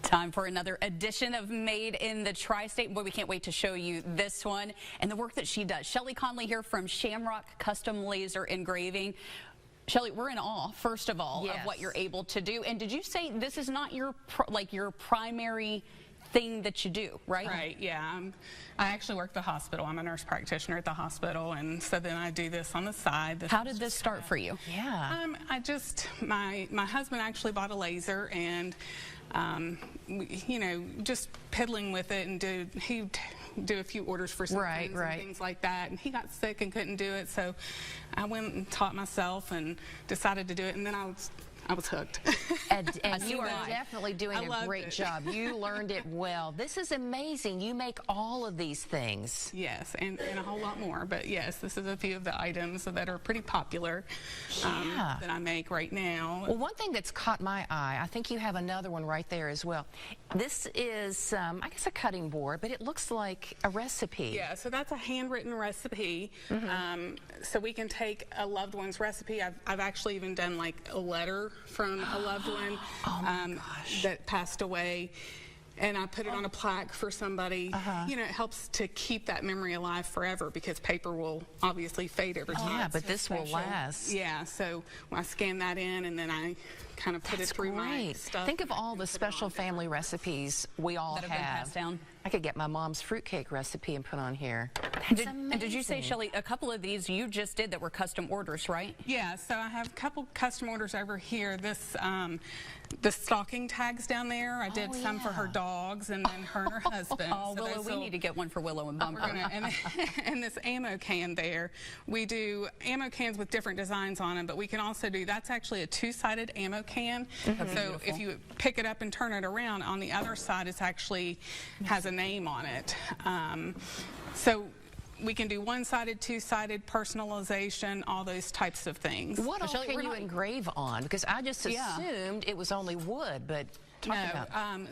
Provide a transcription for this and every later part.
Time for another edition of Made in the Tri-State. Boy, we can't wait to show you this one and the work that she does. Shelly Conley here from Shamrock Custom Laser Engraving. Shelly, we're in awe, first of all, of what you're able to do. And did you say this is not your your primary thing that you do, right? Right, yeah. I actually work at the hospital. I'm a nurse practitioner at the hospital, and so then I do this on the side. How did this start for you? Yeah. My husband actually bought a laser, and you know, just piddling with it, and he'd do a few orders for some friends and things like that, and he got sick and couldn't do it, so I went and taught myself and decided to do it, and then I was hooked. And you are definitely doing a great job. You learned it well. This is amazing. You make all of these things. Yes, and a whole lot more. But yes, this is a few of the items that are pretty popular that I make right now. Well, one thing that's caught my eye, I think you have another one right there as well. This is, I guess, a cutting board, but it looks like a recipe. Yeah, so that's a handwritten recipe. So we can take a loved one's recipe. I've actually even done like a letter from a loved one that passed away, and I put it on a plaque for somebody. You know, it helps to keep that memory alive forever, because paper will obviously fade over time. Yeah, but this will last. Yeah, so I scan that in, and then I kind of put it through my stuff. Think of all the special family recipes we all that have been passed down. I could get my mom's fruitcake recipe and put on here. That's amazing. And did you say, Shelly, a couple of these you just did that were custom orders, right? Yeah, so I have a couple custom orders over here. This, the stocking tags down there, I did some for her dogs, and then her and her husband. Oh, so Willow, we need to get one for Willow and Bumper. And this ammo can there. We do ammo cans with different designs on them, but we can also do, that's actually a two-sided ammo can. So if you pick it up and turn it around, on the other side it's actually has a name on it. So we can do one-sided, two-sided, personalization, all those types of things. What else can you engrave on? Because I just assumed it was only wood, but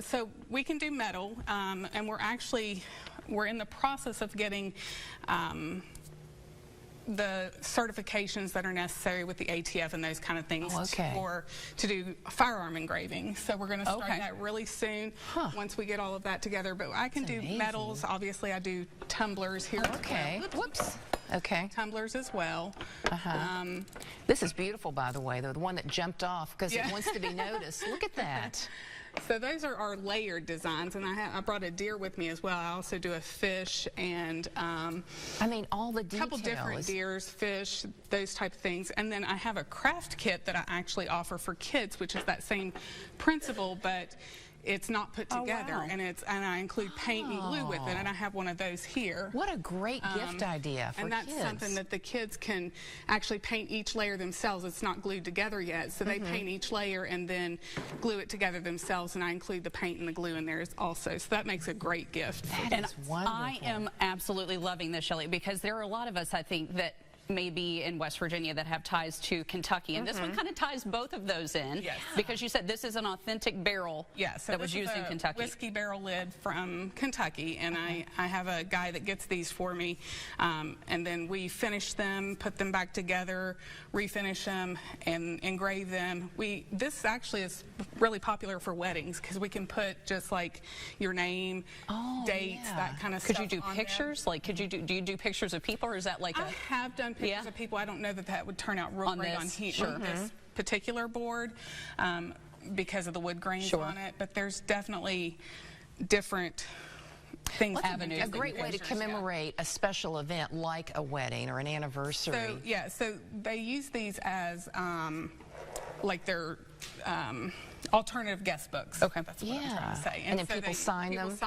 so we can do metal, and we're in the process of getting the certifications that are necessary with the ATF and those kind of things to do firearm engraving. So we're going to start that really soon once we get all of that together. But I can do metals. Obviously, I do tumblers here. Whoops. Tumblers as well. This is beautiful, by the way, though. The one that jumped off because it wants to be noticed. Look at that. So those are our layered designs, and I brought a deer with me as well. I also do a fish and I mean, all the details. A couple different deers, fish, those type of things. And then I have a craft kit that I actually offer for kids, which is that same principle, but it's not put together, and I include paint and glue with it, and I have one of those here. What a great gift idea for kids. And that's something that the kids can actually paint each layer themselves. It's not glued together yet, so they paint each layer and then glue it together themselves, and I include the paint and the glue in there also, so that makes a great gift. That is wonderful. I am absolutely loving this, Shelly, because there are a lot of us, I think, that maybe in West Virginia that have ties to Kentucky, and this one kind of ties both of those in, because you said this is an authentic barrel that was used in Kentucky. Whiskey barrel lid from Kentucky, and I have a guy that gets these for me, and then we finish them, put them back together, refinish them, and engrave them. This actually is really popular for weddings, because we can put just like your name, dates, that kind of stuff. Could you do pictures? Like, do you do pictures of people, or is that like I have done pictures of people. I don't know that would turn out real great on this particular board because of the wood grains on it, but there's definitely different things. A great way to commemorate a special event like a wedding or an anniversary. So so they use these as like their alternative guest books. That's what I'm trying to say. And then so people sign them.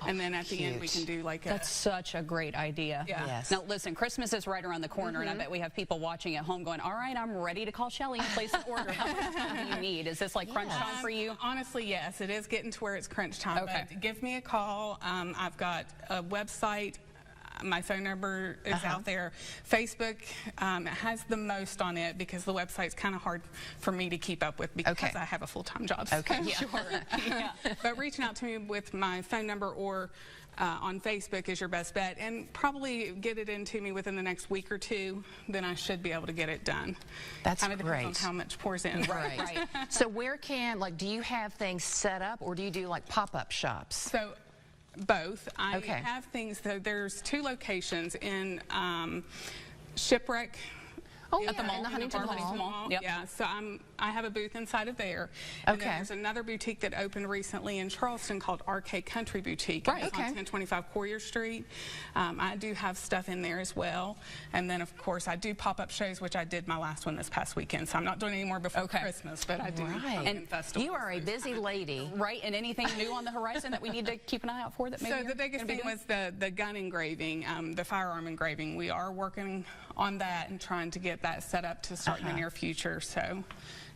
And then at the end we can do like That's such a great idea. Yes. Now listen, Christmas is right around the corner, and I bet we have people watching at home going, all right, I'm ready to call Shelly and place an order. How much time do you need? Is this like crunch time for you? Honestly, yes. It is getting to where it's crunch time. But give me a call. I've got a website. My phone number is out there. Facebook has the most on it, because the website's kind of hard for me to keep up with, because I have a full-time job. But reaching out to me with my phone number or on Facebook is your best bet, and probably get it into me within the next week or two, then I should be able to get it done. That's kind of great. depends on how much pours in. Right. So where do you have things set up, or do you do like pop-up shops? So both. I Okay. have things, there's 2 locations in Shipwreck. Oh, yeah, at the mall, in the Huntington Mall. Yep. Yeah, so I have a booth inside of there. And Okay. then there's another boutique that opened recently in Charleston called Arcade Country Boutique. Right. It's Okay. on 1025 Courier Street. I do have stuff in there as well. And then, of course, I do pop-up shows, which I did my last one this past weekend. So I'm not doing any more before Christmas, but I do. Right. And festivals. You are a busy lady. Right, and anything new on the horizon that we need to keep an eye out for that maybe So you're the biggest gonna be thing doing? was the gun engraving, the firearm engraving. We are working on that and trying to get that set up to start in the near future. So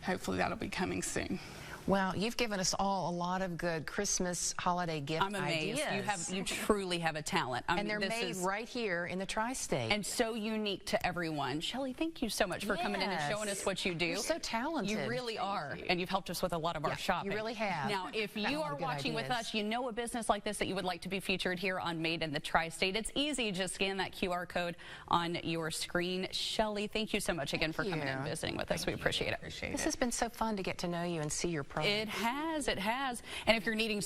hopefully that'll be coming soon. Well, you've given us all a lot of good Christmas holiday gift I'm amazed. ideas. You truly have a talent. I And mean, they're this made is- right here in the tri-state. and so unique to everyone. Shelley, thank you so much for coming in and Yes. showing us what you do. You're so talented. You really are. And you've helped us with a lot of our shopping. you really have. Now, if Got a you lot are of good watching with ideas. us, you know a business like this that you would like to be featured here on Made in the Tri-State. It's easy. Just scan that QR code on your screen. Shelley, thank you so much again for coming in and you. visiting with us. We appreciate it. Appreciate This it. has been so fun to get to know you and see your product. It has. It has. And if you're needing